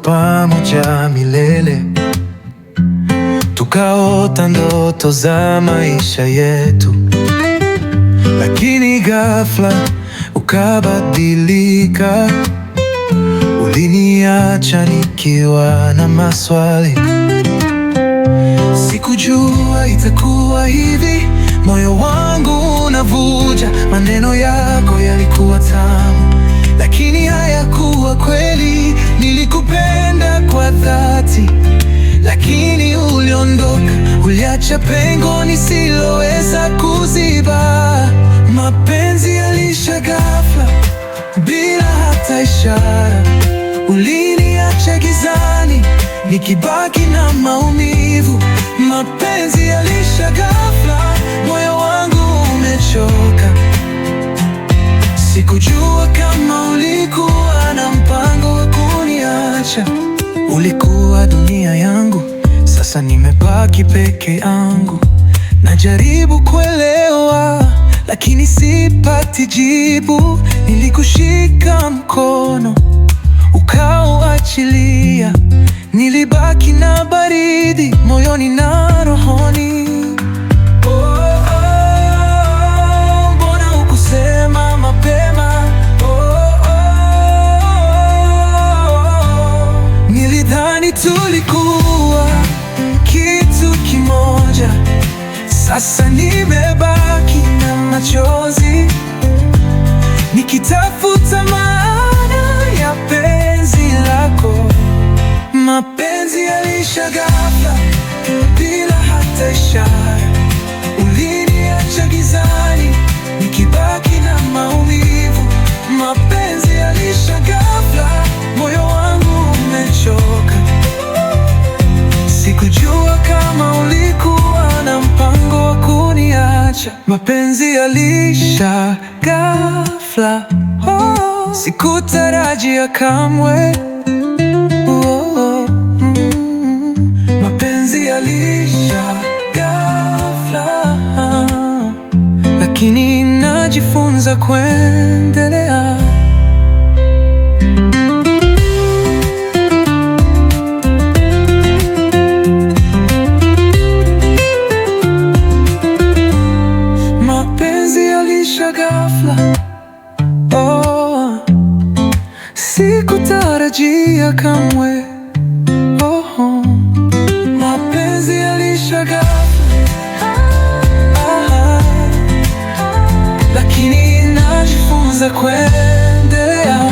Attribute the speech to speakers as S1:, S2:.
S1: pamoja milele, tukaota ndoto za maisha yetu. Lakini ghafla ukabadilika, uliniacha nikiwa na maswali. Sikujua itakuwa hivi, moyo wangu unavuja. Maneno yako yalikuwa tamu, lakini hayakuwa kweli. Nilikupenda kwa dhati, lakini uliondoka, uliacha pengo nisiloweza kuziba. Mapenzi yalisha ghafla bila hata ishara, uliniacha gizani nikibaki na maumivu. Mapenzi yalisha ghafla, moyo wangu umechoka. Sikujua kama ulikuwa na mpango wa kuniacha. Ulikuwa dunia yangu, sasa nimebaki peke yangu. Najaribu kuelewa, lakini sipati jibu. Nilikushika mkono, ukauachilia. Nilibaki na baridi moyoni na rohoni. Mbona hukusema mapema? Nilidhani tulikuwa kitu kimoja. Sasa nimebaki na machozi, nikitafuta maana ya penzi lako. Mapenzi yalisha ghafla bila hata ishara, uliniacha gizani nikibaki na maumivu. Mapenzi yalisha ghafla, moyo wangu umechoka. Sikujua kama ulikuwa na mpango wa kuniacha. Mapenzi yalisha ghafla, sikutarajia kamwe. Mapenzi yalisha ghafla, lakini najifunza kuendelea. Mapenzi yalisha ghafla, sikutarajia kamwe. Mapenzi yalisha ghafla, lakini najifunza kuendelea.